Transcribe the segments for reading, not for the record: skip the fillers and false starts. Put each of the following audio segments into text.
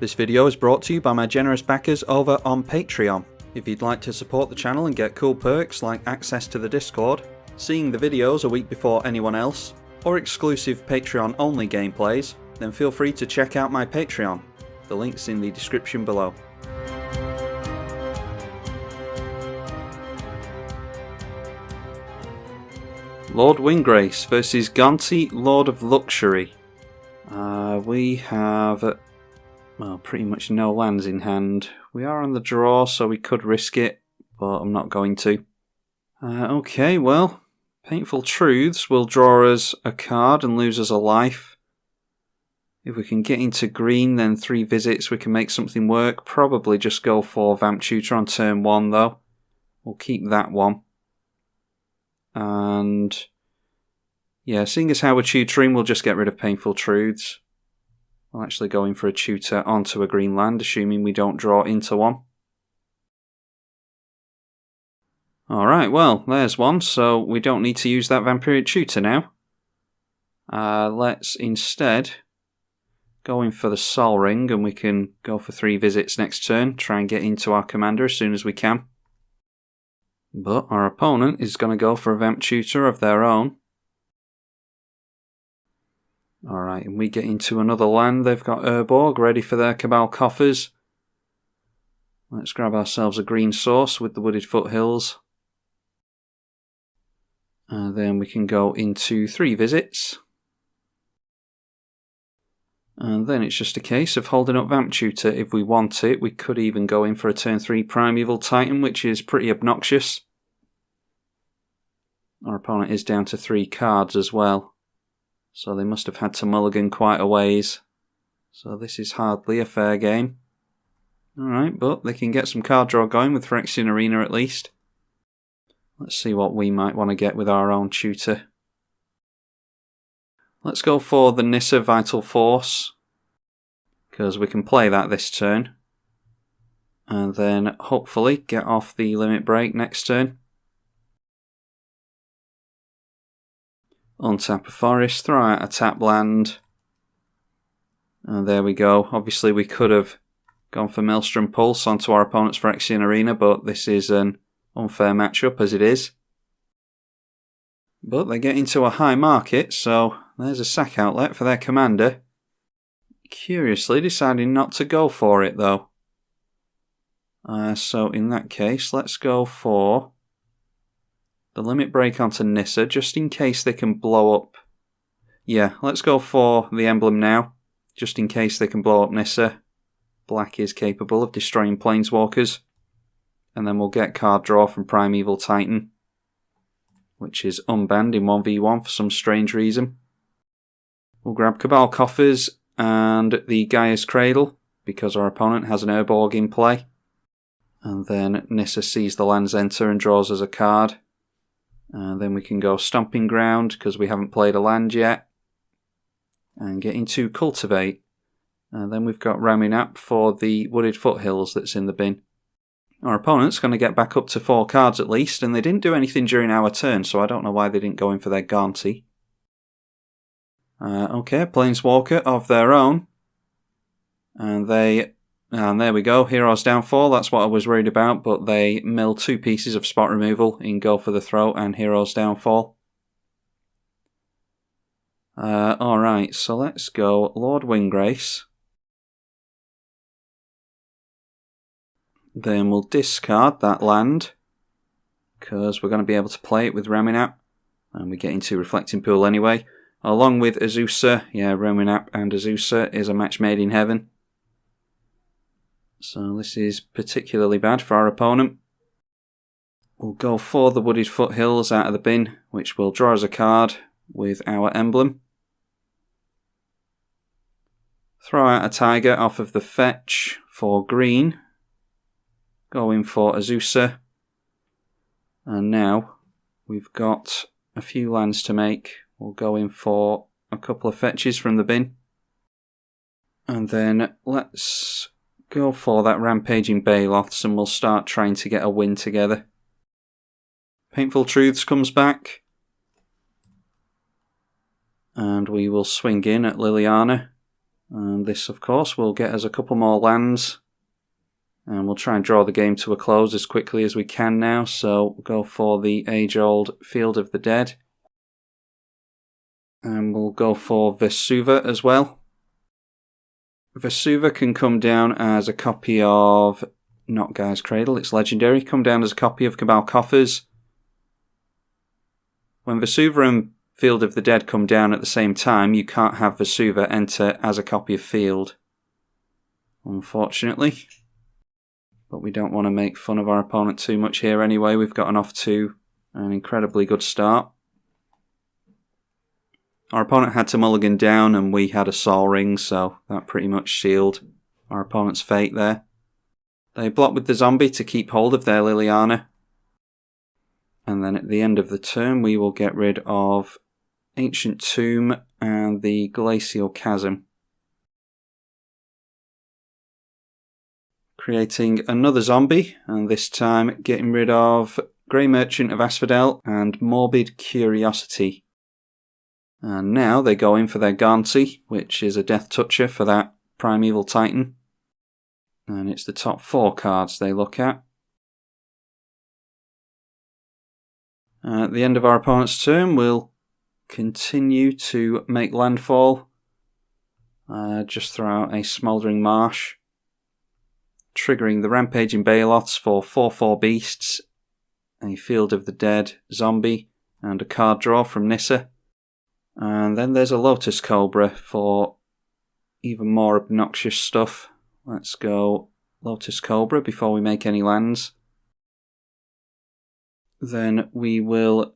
This video is brought to you by my generous backers over on Patreon. If you'd like to support the channel and get cool perks like access to the Discord, seeing the videos a week before anyone else, or exclusive Patreon only gameplays, then feel free to check out my Patreon. The link's in the description below. Lord Windgrace versus Gonti, Lord of Luxury. We have pretty much no lands in hand. We are on the draw, so we could risk it, but I'm not going to. Okay, well, Painful Truths will draw us a card and lose us a life. If we can get into green, then 3 visits, we can make something work. Probably just go for Vamp Tutor on turn 1, though. We'll keep that one. And yeah, seeing as how we're tutoring, we'll just get rid of Painful Truths. We'll actually go in for a tutor onto a green land, assuming we don't draw into one. Alright, well, there's one, so we don't need to use that Vampiric Tutor now. Let's instead go in for the Sol Ring, and we can go for 3 visits next turn, try and get into our commander as soon as we can. But our opponent is going to go for a Vamp Tutor of their own. Alright, and we get into another land. They've got Urborg ready for their Cabal coffers. Let's grab ourselves a green source with the Wooded Foothills. And then we can go into 3 visits. And then it's just a case of holding up Vamp Tutor if we want it. We could even go in for a turn 3 Primeval Titan, which is pretty obnoxious. Our opponent is down to 3 cards as well. So they must have had to mulligan quite a ways. So this is hardly a fair game. Alright, but they can get some card draw going with Phyrexian Arena at least. Let's see what we might want to get with our own tutor. Let's go for the Nissa Vital Force, because we can play that this turn. And then hopefully get off the Limit Break next turn. Untap a forest, throw out a tap land. And there we go. Obviously we could have gone for Maelstrom Pulse onto our opponent's Phyrexian Arena, but this is an unfair matchup as it is. But they get into a high market, so there's a sack outlet for their commander. Curiously deciding not to go for it though. So in that case, let's go for the Limit Break onto Nissa, just in case they can blow up. Yeah, let's go for the emblem now, just in case they can blow up Nissa. Black is capable of destroying Planeswalkers. And then we'll get card draw from Primeval Titan, which is unbanned in 1v1 for some strange reason. We'll grab Cabal Coffers and the Gaia's Cradle, because our opponent has an Urborg in play. And then Nissa sees the lands enter and draws us a card. And then we can go Stomping Ground, because we haven't played a land yet. And get into Cultivate. And then we've got Ramunap for the Wooded Foothills that's in the bin. Our opponent's going to get back up to 4 cards at least, and they didn't do anything during our turn, so I don't know why they didn't go in for their Gonti. Okay, Planeswalker of their own. And there we go, Hero's Downfall, that's what I was worried about, but they mill 2 pieces of spot removal in Go for the Throat and Hero's Downfall. Alright, so let's go Lord Windgrace. Then we'll discard that land, because we're going to be able to play it with Ramunap, and we get into Reflecting Pool anyway. Along with Azusa, yeah, Ramunap and Azusa is a match made in heaven. So this is particularly bad for our opponent. We'll go for the Wooded Foothills out of the bin, which will draw us a card with our emblem. Throw out a tiger off of the fetch for green. Go in for Azusa. And now we've got a few lands to make. We'll go in for a couple of fetches from the bin. And then let's go for that Rampaging Baloths and we'll start trying to get a win together. Painful Truths comes back. And we will swing in at Liliana. And this, of course, will get us a couple more lands. And we'll try and draw the game to a close as quickly as we can now. So we'll go for the age-old Field of the Dead. And we'll go for Vesuva as well. Vesuva can come down as a copy of not Gaia's Cradle, it's legendary. Come down as a copy of Cabal Coffers. When Vesuva and Field of the Dead come down at the same time, you can't have Vesuva enter as a copy of Field. Unfortunately. But we don't want to make fun of our opponent too much here anyway. We've gotten off to an incredibly good start. Our opponent had to mulligan down and we had a Sol Ring, so that pretty much sealed our opponent's fate there. They block with the zombie to keep hold of their Liliana. And then at the end of the turn we will get rid of Ancient Tomb and the Glacial Chasm. Creating another zombie, and this time getting rid of Grey Merchant of Asphodel and Morbid Curiosity. And now they go in for their Gonti, which is a Death Toucher for that Primeval Titan. And it's the top 4 cards they look at. At the end of our opponent's turn, we'll continue to make landfall. Just throw out a Smouldering Marsh. Triggering the Rampaging Baloths for 4/4 beasts, a Field of the Dead zombie, and a card draw from Nissa. And then there's a Lotus Cobra for even more obnoxious stuff. Let's go Lotus Cobra before we make any lands. Then we will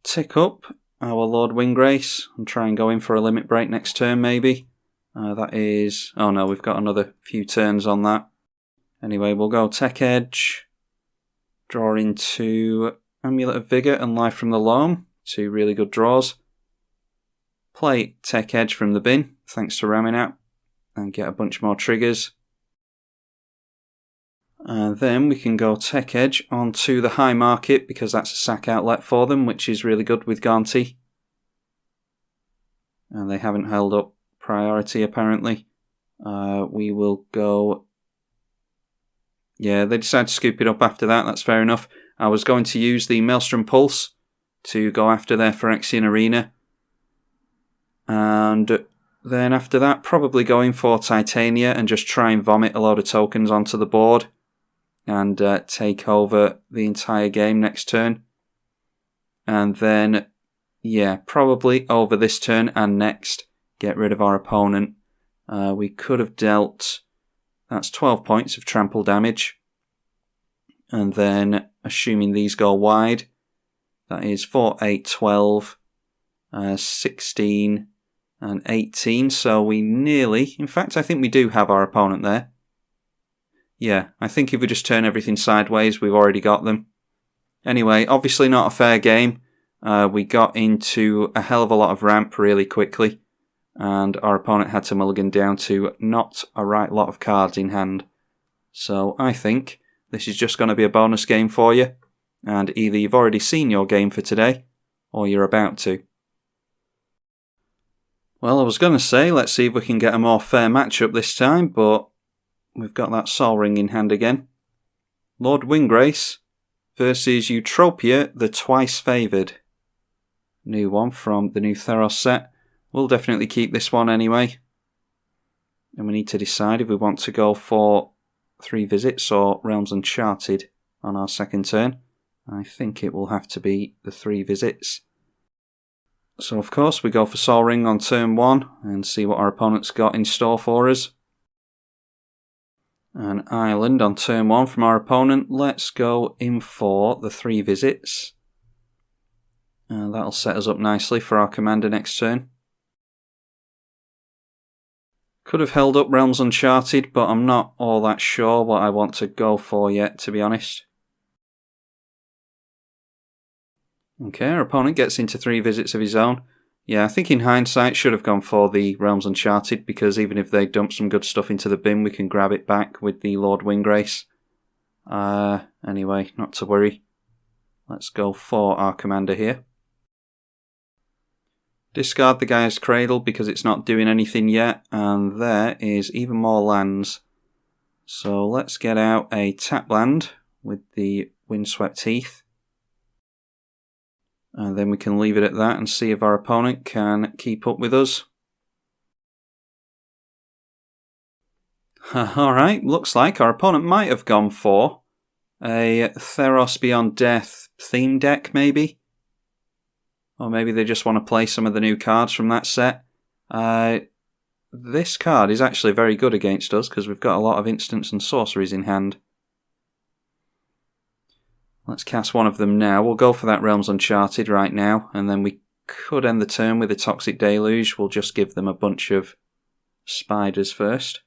tick up our Lord Windgrace and try and go in for a limit break next turn maybe. That is... oh no, we've got another few turns on that. Anyway, we'll go Tech Edge, draw into Amulet of Vigour and Life from the Loam, 2 really good draws. Play Tech Edge from the bin, thanks to Raminat, and get a bunch more triggers. And then we can go Tech Edge onto the High Market, because that's a sack outlet for them, which is really good with Gonti. And they haven't held up priority, apparently. We will go... yeah, they decided to scoop it up after that, that's fair enough. I was going to use the Maelstrom Pulse to go after their Phyrexian Arena. And then after that, probably going for Titania and just try and vomit a load of tokens onto the board. And take over the entire game next turn. And then, yeah, probably over this turn and next, get rid of our opponent. We could have dealt... that's 12 points of trample damage. And then, assuming these go wide, that is 4, 8, 12, 16, and 18. So we nearly... in fact, I think we do have our opponent there. Yeah, I think if we just turn everything sideways, we've already got them. Anyway, obviously not a fair game. We got into a hell of a lot of ramp really quickly. And our opponent had to mulligan down to not a right lot of cards in hand. So I think this is just going to be a bonus game for you, and either you've already seen your game for today, or you're about to. Well, I was going to say, let's see if we can get a more fair matchup this time, but we've got that Sol Ring in hand again. Lord Windgrace versus Eutropia, the Twice Favoured. New one from the new Theros set. We'll definitely keep this one anyway. And we need to decide if we want to go for 3 visits or Realms Uncharted on our second turn. I think it will have to be the 3 visits. So of course we go for Sol Ring on turn 1 and see what our opponent's got in store for us. An island on turn 1 from our opponent. Let's go in for the 3 visits. And that'll set us up nicely for our commander next turn. Could have held up Realms Uncharted, but I'm not all that sure what I want to go for yet, to be honest. Okay, our opponent gets into 3 visits of his own. Yeah, I think in hindsight should have gone for the Realms Uncharted, because even if they dump some good stuff into the bin, we can grab it back with the Lord Windgrace. Anyway, not to worry. Let's go for our commander here. Discard the Guy's Cradle because it's not doing anything yet, and there is even more lands. So let's get out a tap land with the Windswept Heath. And then we can leave it at that and see if our opponent can keep up with us. Alright, looks like our opponent might have gone for a Theros Beyond Death theme deck, maybe? Or maybe they just want to play some of the new cards from that set. This card is actually very good against us because we've got a lot of instants and sorceries in hand. Let's cast one of them now. We'll go for that Realms Uncharted right now, and then we could end the turn with a Toxic Deluge. We'll just give them a bunch of spiders first.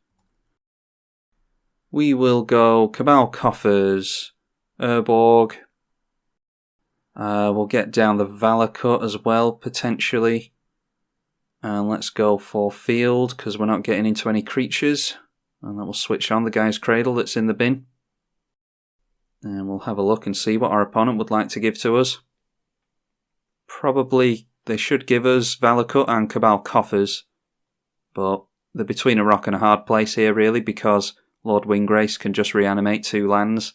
We will go Cabal Coffers, Urborg. We'll get down the Valakut as well, potentially. And let's go for Field, because we're not getting into any creatures. And that will switch on the Guy's Cradle that's in the bin. And we'll have a look and see what our opponent would like to give to us. Probably they should give us Valakut and Cabal Coffers. But they're between a rock and a hard place here, really, because Lord Windgrace can just reanimate 2 lands.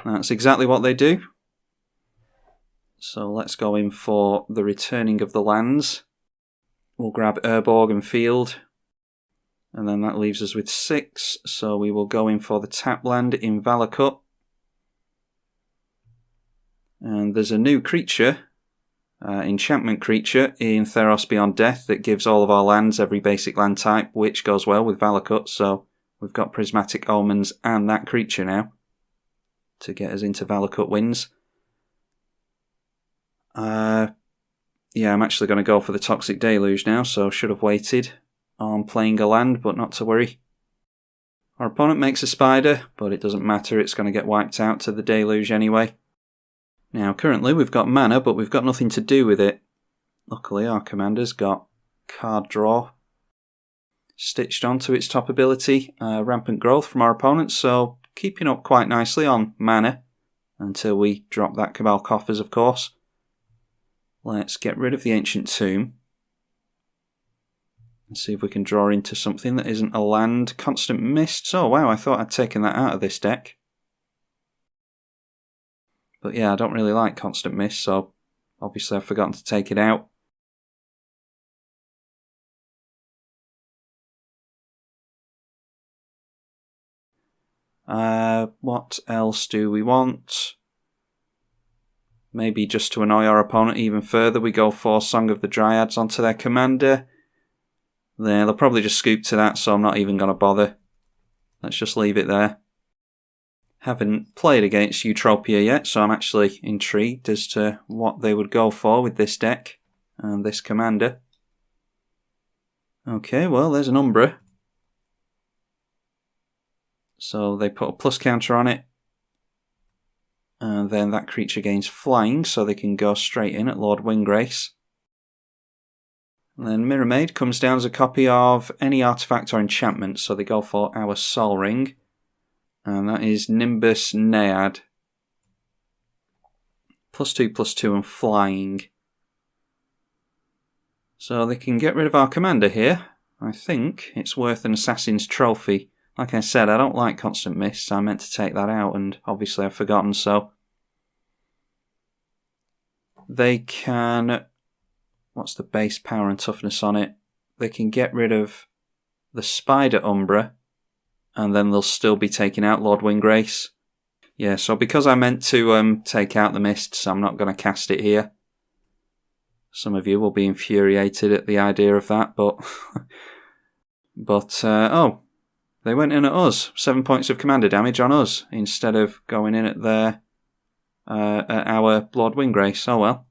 That's exactly what they do. So let's go in for the returning of the lands. We'll grab Urborg and Field. And then that leaves us with 6, so we will go in for the tap land in Valakut. And there's a new creature, enchantment creature in Theros Beyond Death that gives all of our lands every basic land type, which goes well with Valakut, so we've got Prismatic Omens and that creature now to get us into Valakut wins. Yeah, I'm actually going to go for the Toxic Deluge now, so should have waited on playing a land, but not to worry. Our opponent makes a spider, but it doesn't matter, it's going to get wiped out to the Deluge anyway. Now, currently we've got mana, but we've got nothing to do with it. Luckily, our commander's got card draw stitched onto its top ability, Rampant Growth from our opponent, so keeping up quite nicely on mana until we drop that Cabal Coffers, of course. Let's get rid of the Ancient Tomb and see if we can draw into something that isn't a land. Constant Mists. Oh wow, I thought I'd taken that out of this deck. But yeah, I don't really like Constant Mists, so obviously I've forgotten to take it out. What else do we want? Maybe just to annoy our opponent even further, we go for Song of the Dryads onto their commander. There, they'll probably just scoop to that, so I'm not even going to bother. Let's just leave it there. Haven't played against Eutropia yet, so I'm actually intrigued as to what they would go for with this deck and this commander. Okay, well, there's an Umbra. So they put a plus counter on it. And then that creature gains flying, so they can go straight in at Lord Windgrace. And then Mirror Maid comes down as a copy of any artifact or enchantment, so they go for our Sol Ring. And that is Nimbus Naiad. +2/+2 and flying. So they can get rid of our commander here. I think it's worth an Assassin's Trophy. Like I said, I don't like Constant Mists. I meant to take that out, and obviously I've forgotten, so they can... What's the base power and toughness on it? They can get rid of the Spider Umbra, and then they'll still be taking out Lord Windgrace. Yeah, so because I meant to take out the Mists, I'm not going to cast it here. Some of you will be infuriated at the idea of that, but... oh... They went in at us, 7 points of commander damage on us, instead of going in at their at our Lord Windgrace. Oh well.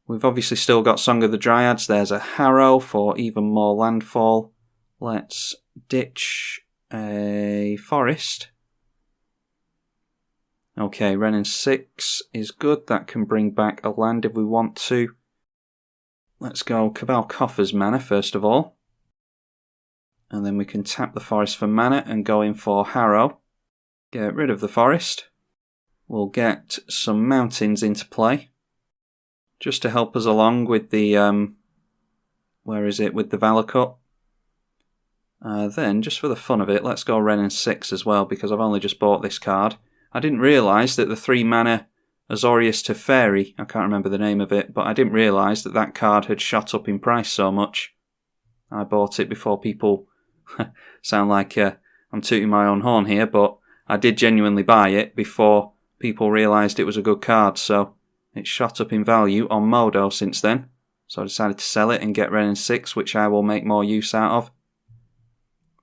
We've obviously still got Song of the Dryads. There's a Harrow for even more landfall. Let's ditch a Forest. Okay, Renin 6 is good. That can bring back a land if we want to. let's go Cabal Coffer's mana first of all. And then we can tap the forest for mana and go in for Harrow. Get rid of the forest. We'll get some mountains into play. Just to help us along with the, with the Valakut. Then, just for the fun of it, let's go Wrenn 6 as well, because I've only just bought this card. I didn't realise that the 3 mana Azorius Teferi, I can't remember the name of it, but I didn't realise that that card had shot up in price so much. I bought it before people sound like I'm tooting my own horn here, but I did genuinely buy it before people realised it was a good card, so it's shot up in value on Modo since then. So I decided to sell it and get Wrenn 6, which I will make more use out of.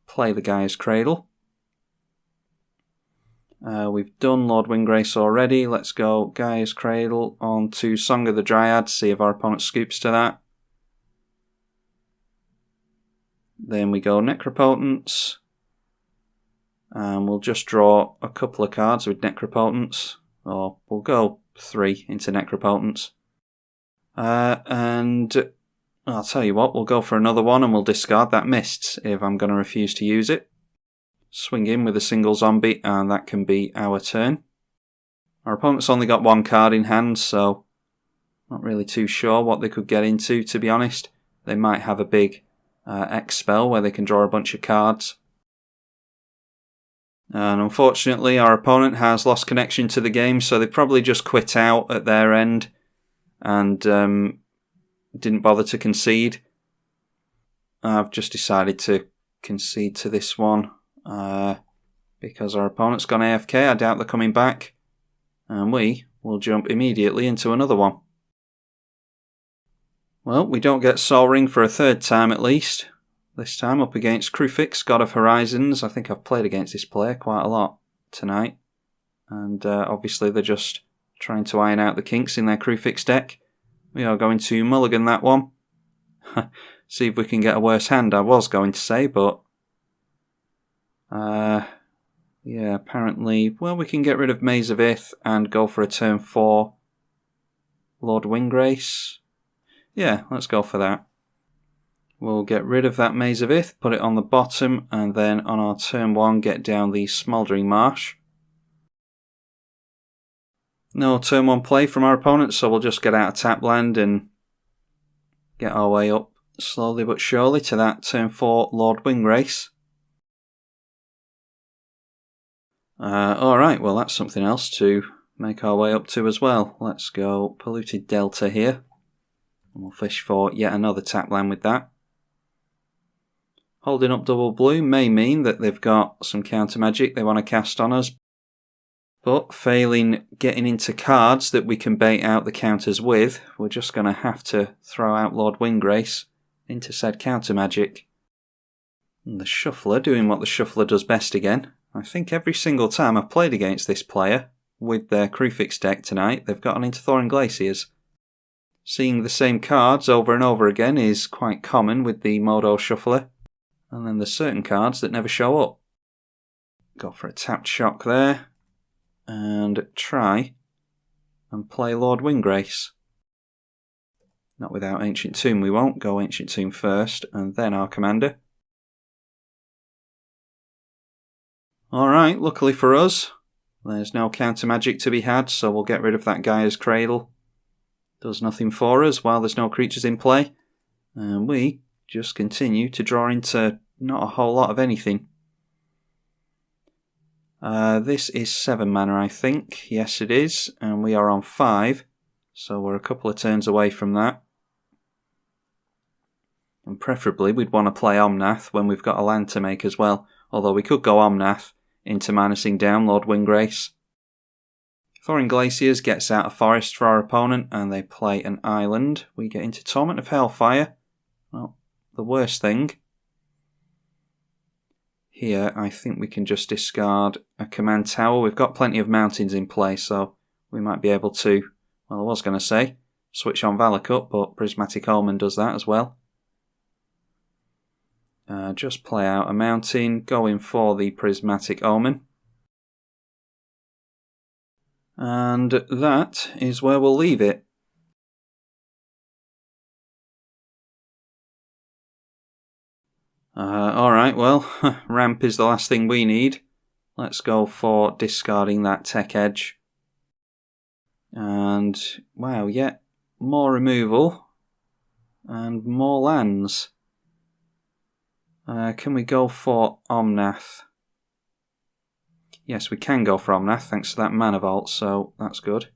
Play the Gaia's Cradle. We've done Lord Windgrace already. Let's go Gaia's Cradle on to Song of the Dryad, see if our opponent scoops to that. Then we go Necropotence. And we'll just draw a couple of cards with Necropotence. Or we'll go 3 into Necropotence. And I'll tell you what, we'll go for another one and we'll discard that Mists if I'm going to refuse to use it. Swing in with a single zombie and that can be our turn. Our opponent's only got 1 card in hand, so not really too sure what they could get into, to be honest. They might have a big X spell where they can draw a bunch of cards. And unfortunately our opponent has lost connection to the game, so they probably just quit out at their end and didn't bother to concede. I've just decided to concede to this one because our opponent's gone AFK. I doubt they're coming back, and we will jump immediately into another one. Well, we don't get Sol Ring for a 3rd time at least. This time up against Kruphix, God of Horizons. I think I've played against this player quite a lot tonight. And obviously they're just trying to iron out the kinks in their Kruphix deck. We are going to mulligan that one. See if we can get a worse hand, I was going to say, but yeah, apparently, well, we can get rid of Maze of Ith and go for a turn 4 Lord Windgrace. Yeah, let's go for that. We'll get rid of that Maze of Ith, put it on the bottom, and then on our turn 1 get down the Smouldering Marsh. No turn 1 play from our opponent, so we'll just get out of tap land and get our way up slowly but surely to that turn 4 Lord Windgrace. Alright, well that's something else to make our way up to as well. Let's go Polluted Delta here. And we'll fish for yet another tap land with that. Holding up double blue may mean that they've got some counter magic they want to cast on us. But failing getting into cards that we can bait out the counters with, we're just going to have to throw out Lord Windgrace into said counter magic. And the Shuffler doing what the Shuffler does best again. I think every single time I've played against this player with their Kruphix deck tonight, they've gotten into Thawing Glaciers. Seeing the same cards over and over again is quite common with the Modo Shuffler. And then there's certain cards that never show up. Go for a tapped shock there. And try and play Lord Windgrace. Not without Ancient Tomb, we won't. Go Ancient Tomb first, and then our commander. Alright, luckily for us, there's no counter magic to be had, so we'll get rid of that Gaia's Cradle. Does nothing for us while there's no creatures in play. And we just continue to draw into not a whole lot of anything. This is 7 mana, I think. Yes, it is. And we are on 5. So we're a couple of turns away from that. And preferably we'd want to play Omnath when we've got a land to make as well. Although we could go Omnath into minusing down Lord Windgrace. Thawing Glaciers gets out a forest for our opponent and they play an island. We get into Torment of Hellfire. Well, the worst thing. Here, I think we can just discard a command tower. We've got plenty of mountains in play, so we might be able to, well, I was going to say, switch on Valakut, but Prismatic Omen does that as well. Just play out a mountain, go in for the Prismatic Omen. And that is where we'll leave it. Alright, well, ramp is the last thing we need. Let's go for discarding that tech edge. And, wow, yeah, more removal. And more lands. Can we go for Omnath? Yes, we can go for Omnath, thanks to that mana vault, so that's good.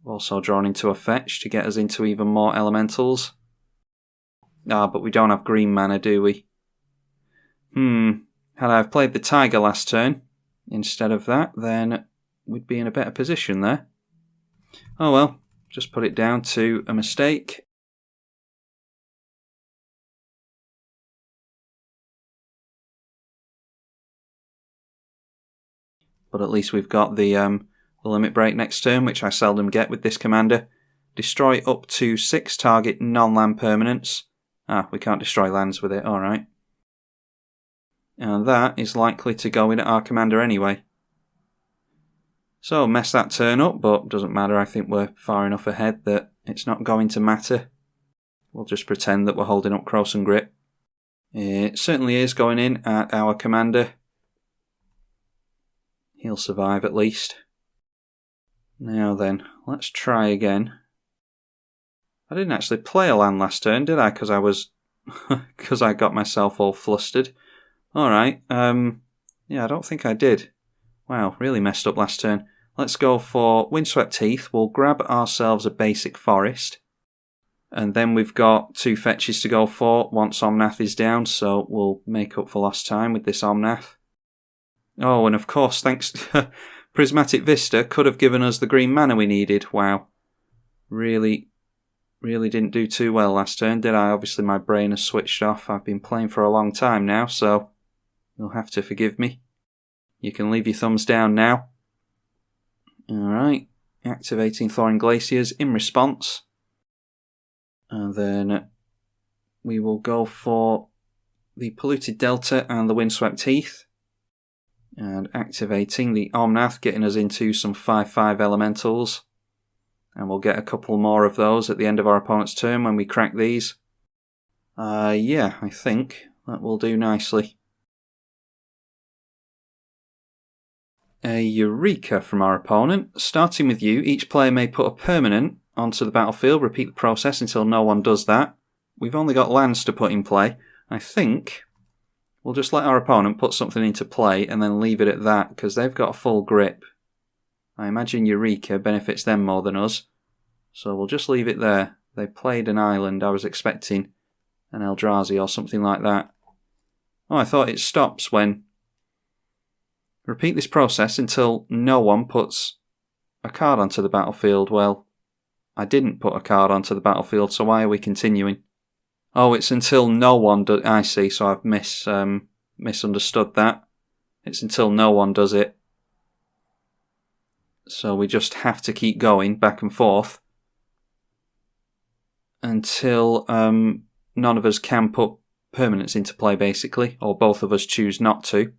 We've also drawn into a fetch to get us into even more elementals. But we don't have green mana, do we? Had I have played the Tiger last turn instead of that, then we'd be in a better position there. Oh well, just put it down to a mistake. But at least we've got the limit break next turn, which I seldom get with this commander. Destroy up to 6 target non-land permanents. We can't destroy lands with it, alright. And that is likely to go in at our commander anyway. So, mess that turn up, but doesn't matter. I think we're far enough ahead that it's not going to matter. We'll just pretend that we're holding up Krosan Grip. It certainly is going in at our commander. He'll survive at least. Now then, let's try again. I didn't actually play a land last turn, did I? Because I got myself all flustered. Alright, yeah, I don't think I did. Wow, really messed up last turn. Let's go for Windswept Heath. We'll grab ourselves a basic forest. And then we've got 2 fetches to go for once Omnath is down, so we'll make up for lost time with this Omnath. Oh, and of course, thanks to Prismatic Vista could have given us the green mana we needed. Wow. Really didn't do too well last turn, did I? Obviously my brain has switched off. I've been playing for a long time now, so you'll have to forgive me. You can leave your thumbs down now. Alright, activating Thawing Glaciers in response. And then we will go for the Polluted Delta and the Windswept Heath. And activating the Omnath, getting us into some 5/5 elementals. And we'll get a couple more of those at the end of our opponent's turn when we crack these. Yeah, I think that will do nicely. A Eureka from our opponent. Starting with you, each player may put a permanent onto the battlefield. Repeat the process until no one does that. We've only got lands to put in play. I think we'll just let our opponent put something into play and then leave it at that, because they've got a full grip. I imagine Eureka benefits them more than us, so we'll just leave it there. They played an island. I was expecting an Eldrazi or something like that. Oh, I thought it stops when... Repeat this process until no one puts a card onto the battlefield. Well, I didn't put a card onto the battlefield, so why are we continuing? Oh, it's until no one does... I see, so I've misunderstood that. It's until no one does it. So we just have to keep going back and forth until none of us can put permanents into play, basically, or both of us choose not to.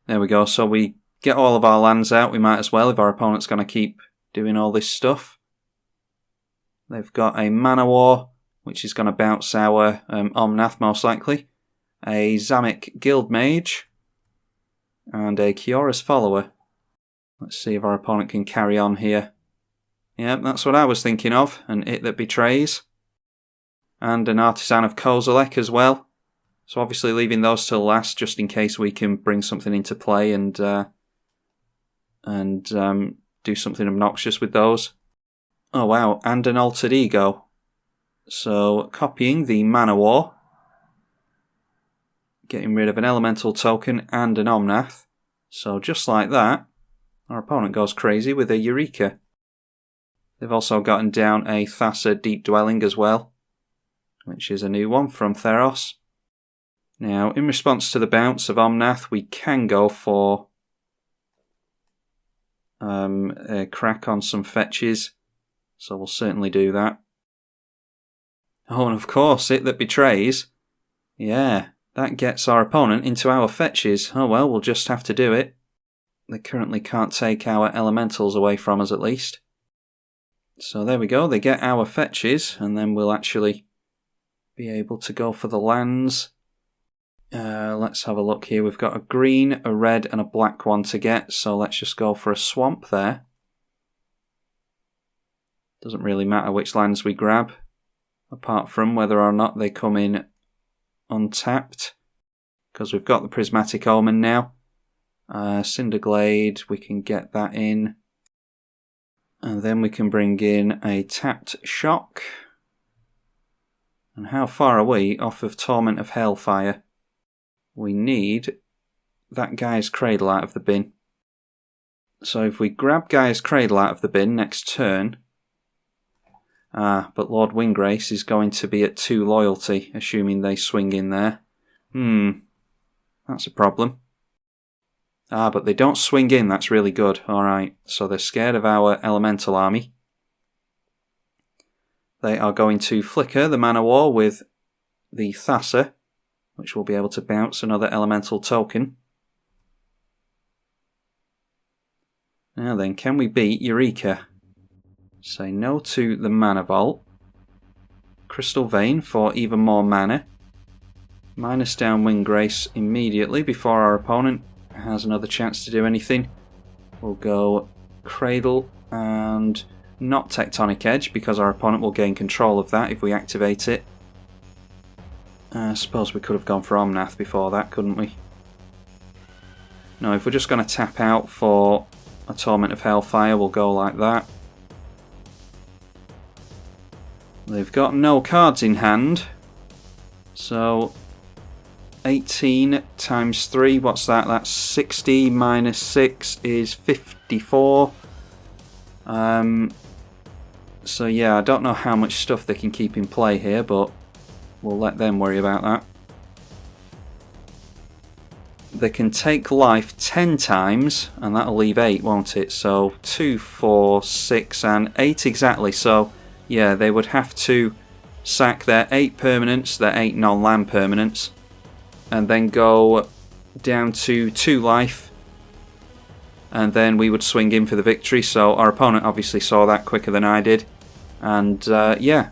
There we go, so we get all of our lands out. We might as well if our opponent's going to keep doing all this stuff. They've got a Mana War, which is going to bounce our Omnath most likely, a Zamek Guildmage, and a Kiora's Follower. Let's see if our opponent can carry on here. Yep, that's what I was thinking of, an It That Betrays. And an Artisan of Kozilek as well. So obviously leaving those till last, just in case we can bring something into play and do something obnoxious with those. Oh wow, and an Altered Ego. So copying the Mana War. Getting rid of an Elemental token and an Omnath. So just like that, our opponent goes crazy with a Eureka. They've also gotten down a Thassa Deep Dwelling as well, which is a new one from Theros. Now, in response to the bounce of Omnath, we can go for a crack on some fetches, so we'll certainly do that. Oh, and of course, It That Betrays. Yeah, that gets our opponent into our fetches. Oh well, we'll just have to do it. They currently can't take our elementals away from us, at least. So there we go, they get our fetches, and then we'll actually be able to go for the lands. Let's have a look here. We've got a green, a red, and a black one to get, so let's just go for a swamp there. Doesn't really matter which lands we grab, apart from whether or not they come in untapped, because we've got the Prismatic Omen now. Cinderglade, we can get that in. And then we can bring in a tapped Shock. And how far are we off of Torment of Hellfire? We need that Guy's Cradle out of the bin. So if we grab Guy's Cradle out of the bin next turn... but Lord Windgrace is going to be at 2 loyalty, assuming they swing in there. That's a problem. But they don't swing in, that's really good. Alright, so they're scared of our elemental army. They are going to flicker the Mana War with the Thasser, which will be able to bounce another elemental token. Now then, can we beat Eureka? Say no to the Mana Vault. Crystal Vein for even more mana. Minus down Windgrace immediately before our opponent has another chance to do anything. We'll go Cradle and not Tectonic Edge because our opponent will gain control of that if we activate it. I suppose we could have gone for Omnath before that, couldn't we? No, if we're just going to tap out for a Torment of Hellfire, we'll go like that. They've got no cards in hand, so 18 times 3, what's that? That's 60 minus 6 is 54. So yeah, I don't know how much stuff they can keep in play here, but we'll let them worry about that. They can take life 10 times, and that'll leave 8, won't it? So 2, 4, 6, and 8 exactly. So yeah, they would have to sack their 8 permanents, their 8 non-land permanents, and then go down to 2 life, and then we would swing in for the victory. So our opponent obviously saw that quicker than I did, and yeah,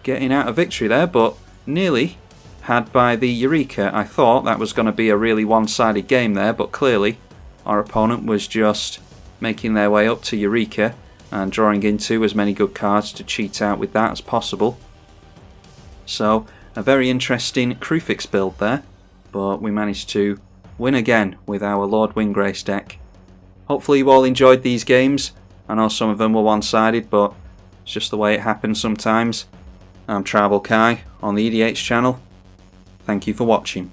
getting out a victory there, but nearly had by the Eureka. I thought that was going to be a really one-sided game there, but clearly our opponent was just making their way up to Eureka and drawing into as many good cards to cheat out with that as possible. So a very interesting Kruphix build there, but we managed to win again with our Lord Windgrace deck. Hopefully you all enjoyed these games. I know some of them were one-sided, but it's just the way it happens sometimes. I'm tribalkai on the EDH channel. Thank you for watching.